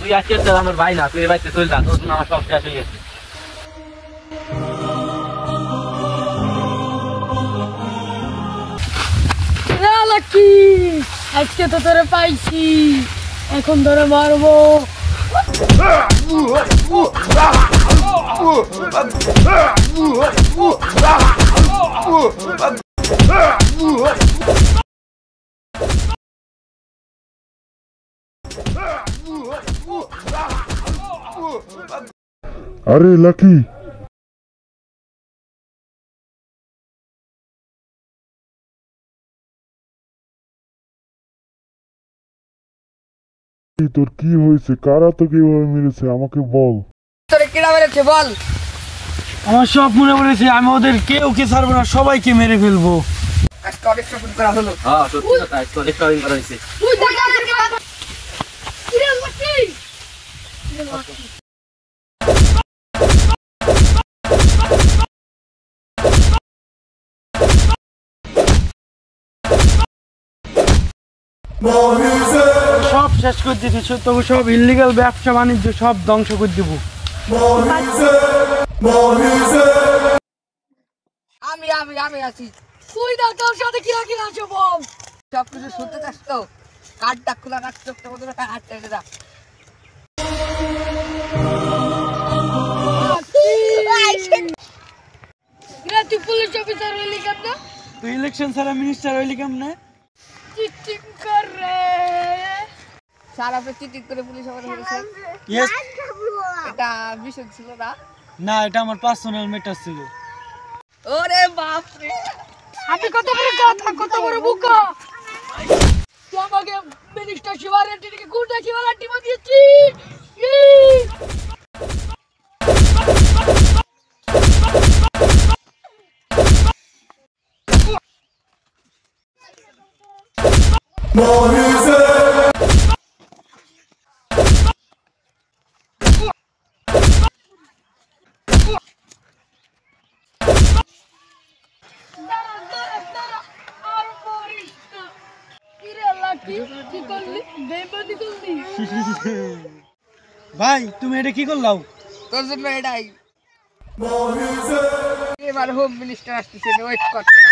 তুই আজকে আমার ভাই না, তুই এর বাড়িতে চলে যা, তোর জন্য আমার সব শেষ হয়ে গেছে। লাকি আজকে তো তোরে পাইছি, এখন ধরে মারবো। আরে লাকি, তোর কি হয়েছে? কারা তো কিভাবে মেরেছে আমাকে বল। তোরে কেডা মেরেছে বল? আমার সব মনে পড়েছে, আমি ওদের কেউকে ছাড়বো না, সবাইকে মেরে ফেলবো। আজকে অনেক শপিং করা হলো। হ্যাঁ সত্যি কথা, আজকে অনেক শপিং করা হয়েছে। তুই দেখা কিরে লাকি? সব শেষ করে দিতে, তবু সব ইলিগাল ব্যবসা বাণিজ্য সব ধ্বংস করে দিব। আমি আমি আমি আছি। তুই না তোর সাথে কি রাখি আছো বল? সব কিছু শুনতে চাস তো? কার্ডটা খোলা রাখ, চোখটা বন্ধ রাখ, হাতটা এনে রাখ। তুই পুলিশ অফিসার হইলি কেন? তুই ইলেকশন ছাড়া মিনিস্টার হইলি কেমনে? চিটিং করে সারা পে চিটিং করে পুলিশ অফিসার হয়েছে। ইয়েস। এটা মিশন ছিল না? না, এটা আমার পার্সোনাল ম্যাটার ছিল। ওরে বাপ রে, আমি কত বড় কথা, কত বড় বুকা! তুই আমাকে মিনিস্টার শিবারেড্ডি থেকে গুন্ডা শিবারেড্ডি বানিয়েছিস। ভাই তুমি এটা কি করলাও? তোর জন্য এটাই। এবার হোম মিনিস্টার আসতেছে, ওয়েট করতে না।